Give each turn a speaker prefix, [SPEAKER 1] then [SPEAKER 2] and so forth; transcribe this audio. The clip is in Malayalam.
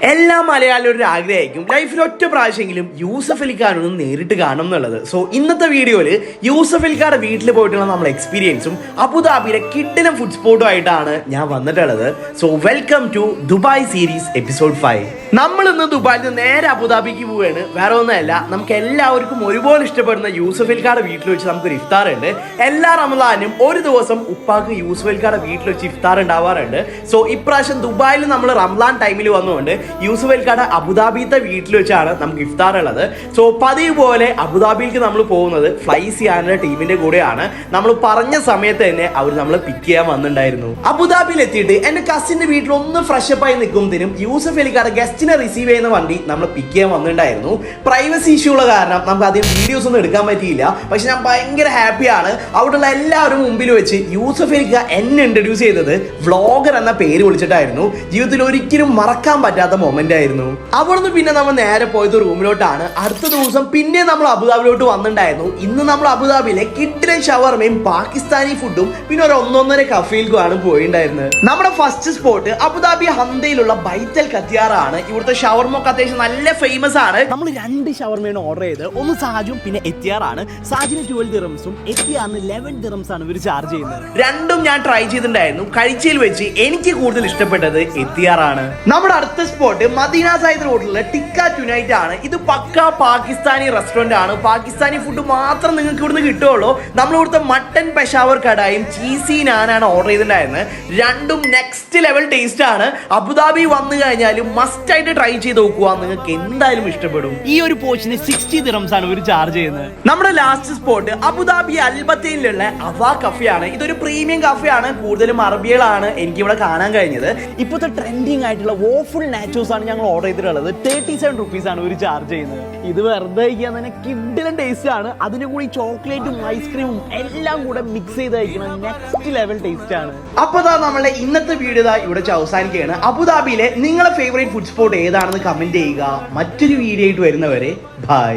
[SPEAKER 1] എല്ലാ മലയാളികളുടെ ആഗ്രഹമായിരിക്കും ലൈഫിൽ ഒറ്റ പ്രാവശ്യമെങ്കിലും യൂസഫ് അലിഖാനൊന്ന് നേരിട്ട് കാണണം എന്നുള്ളത്. സോ ഇന്നത്തെ വീഡിയോയിൽ യൂസഫ് അലിഖാന്റെ വീട്ടിൽ പോയിട്ടുള്ള നമ്മുടെ എക്സ്പീരിയൻസും അബുദാബിയിലെ കിഡിലും ഫുഡ് സ്പോട്ടും ആയിട്ടാണ് ഞാൻ വന്നിട്ടുള്ളത്. So welcome to Dubai series episode 5. നമ്മൾ ഇന്ന് ദുബായിൽ നിന്ന് നേരെ അബുദാബിക്ക് പോവുകയാണ്. വേറെ ഒന്നുമല്ല, നമുക്ക് എല്ലാവർക്കും ഒരുപോലെ ഇഷ്ടപ്പെടുന്ന യൂസഫ് അലിഖാന്റെ വീട്ടിൽ വെച്ച് നമുക്കൊരു ഇഫ്താർ ഉണ്ട്. എല്ലാ റമദാനും ഒരു ദിവസം ഉപ്പാക്ക് യൂസഫ് അലിഖാന്റെ വീട്ടിൽ വെച്ച് ഇഫ്താർ ഉണ്ടാവാറുണ്ട്. സോ ഇപ്രാവശ്യം ദുബായിൽ നമ്മൾ റംസാൻ ടൈമിൽ വന്നുകൊണ്ട് യൂസഫ് അലിഖാന്റെ അബുദാബിത്തെ വീട്ടിൽ വെച്ചാണ് നമുക്ക് ഇഫ്താർ ഉള്ളത്. സോ പതിവ് പോലെ അബുദാബിയിലേക്ക് നമ്മൾ പോകുന്നത് ഫ്ലൈ സിയാനുള്ള ടീമിന്റെ കൂടെയാണ്. നമ്മൾ പറഞ്ഞ സമയത്ത് തന്നെ അവർ നമ്മളെ പിക്ക് ചെയ്യാൻ വന്നിട്ടുണ്ടായിരുന്നു. അബുദാബിയിൽ എത്തിയിട്ട് എന്റെ കസിന്റെ വീട്ടിൽ ഒന്ന് ഫ്രഷപ്പ് ആയി നിൽക്കുമ്പോഴത്തേനും യൂസഫ് അലിഖാന്റെ ഗസ്റ്റിനെ റിസീവ് ചെയ്യുന്ന വണ്ടി നമ്മൾ പിക്ക് ചെയ്യാൻ വന്നിട്ടുണ്ടായിരുന്നു. പ്രൈവസി ഇഷ്യൂ ഉള്ള കാരണം നമുക്ക് അധികം വീഡിയോസ് ഒന്നും എടുക്കാൻ പറ്റിയില്ല. പക്ഷെ ഞാൻ ഭയങ്കര ഹാപ്പിയാണ്. അവിടെയുള്ള എല്ലാവരും മുമ്പിൽ വെച്ച് യൂസഫ് അലിഖ എന്നെ ഇൻട്രൊഡ്യൂസ് ചെയ്തത് വ്ളോഗർ എന്ന പേര് വിളിച്ചിട്ടായിരുന്നു. ജീവിതത്തിൽ ഒരിക്കലും മറക്കാൻ പറ്റാത്ത മൊമെന്റ് ആയിരുന്നു. അവിടുന്ന് പിന്നെ നമ്മൾ നേരെ പോയത് റൂമിലോട്ടാണ്. അടുത്ത ദിവസം പിന്നെ നമ്മൾ അബുദാബിയിലോട്ട് വന്നിട്ടുണ്ടായിരുന്നു. ഇന്ന് നമ്മൾ അബുദാബിയിലെ കിഡിലൻ ഷവർമയും പാകിസ്ഥാനി ഫുഡും പിന്നെ ഒരു 1.5 കഫേയിലേക്കുമാണ് പോയിട്ടുണ്ടായിരുന്നത്. നമ്മുടെ ഫസ്റ്റ് സ്പോട്ട് അബുദാബി ഹന്തയിലുള്ള ബൈത്തൽ ഖത്തിയാറാണ്. ഇവിടുത്തെ ഷവർമൊക്കെ അത്യാവശ്യം നല്ല ഫേമസ് ആണ്. നമ്മൾ 2 ഷവർമയാണ് ഓർഡർ ചെയ്ത്. ഒന്ന് സാജും പിന്നെ എത്തിയാറാണ്. സാജിന് 12 ദിറംസും എത്തിയാറിന് 11 ദിറംസ് ആണ് ഇവർ ചാർജ് ചെയ്യുന്നത്. രണ്ടും ഞാൻ ട്രൈ ചെയ്തിട്ടുണ്ടായിരുന്നു. കഴിച്ചതിൽ വെച്ച് എനിക്ക് കൂടുതൽ ഇഷ്ടപ്പെട്ടത് എത്തിയാറാണ്. നമ്മുടെ അടുത്ത സ്പോട്ട് മദീന സൈദ് റോഡിലുള്ള ടിക്ക ടുനൈറ്റ് ആണ്. ഇത് പക്ക പാകിസ്ഥാനി റെസ്റ്റോറന്റ് ആണ്. പാകിസ്ഥാനി ഫുഡ് മാത്രം നിങ്ങൾക്ക് ഇവിടുന്ന് കിട്ടുള്ളൂ. നമ്മൾ ഇവിടുത്തെ മട്ടൻ പെഷാവർ കടായും ചീസി നാനാണ് ഓർഡർ ചെയ്തിട്ടുണ്ടായിരുന്നത്. രണ്ടും നെക്സ്റ്റ് ലെവൽ ടേസ്റ്റ് ആണ്. അബുദാബി വന്നു കഴിഞ്ഞാലും മസ്റ്റ് ആയിട്ട് ട്രൈ ചെയ്ത് നോക്കുക, നിങ്ങൾക്ക് എന്തായാലും ഇഷ്ടപ്പെടും. ഈ ഒരു പോർഷന് 60 ദിറംസ് ആണ് ഇവർ ചാർജ് ചെയ്യുന്നത്. നമ്മുടെ ലാസ്റ്റ് സ്പോട്ട് അബുദാബി അൽബത്തയിലുള്ള അവ കഫേ ആണ്. ഇതൊരു പ്രീമിയം കഫേ ആണ്. കൂടുതലും അറബികളാണ് എനിക്ക് ഇവിടെ കാണാൻ കഴിഞ്ഞത്. ഇപ്പോഴത്തെ ട്രെൻഡിങ് ആയിട്ടുള്ള വോഫുൾ നാച്ചോസ് ആണ് ഞങ്ങൾ ഓർഡർ ചെയ്തിട്ടുള്ളത്. 37 റുപ്പീസ് ആണ് ഇവർ ചാർജ് ചെയ്യുന്നത്. ഇത് വെറുതെ കഴിക്കാൻ തന്നെ കിഡിലൻ ടേസ്റ്റ് ആണ്. അതിന് കൂടി ചോക്ലേറ്റും ഐസ്ക്രീമും എല്ലാം കൂടെ മിക്സ് ചെയ്ത് കഴിക്കണം നെക്സ്റ്റ് ലെവൽ ടേസ്റ്റ് ആണ്. അപ്പൊ നമ്മളെ ഇന്നത്തെ വീഡിയോ ഇവിടെ അവസാനിക്കുകയാണ്. അബുദാബിയിലെ നിങ്ങളെ ഫേവറേറ്റ് ഫുഡ് സ്പോട്ട് ഏതാണെന്ന് കമന്റ് ചെയ്യുക. മറ്റൊരു വീഡിയോ ആയിട്ട് വരുന്നവരെ ബൈ.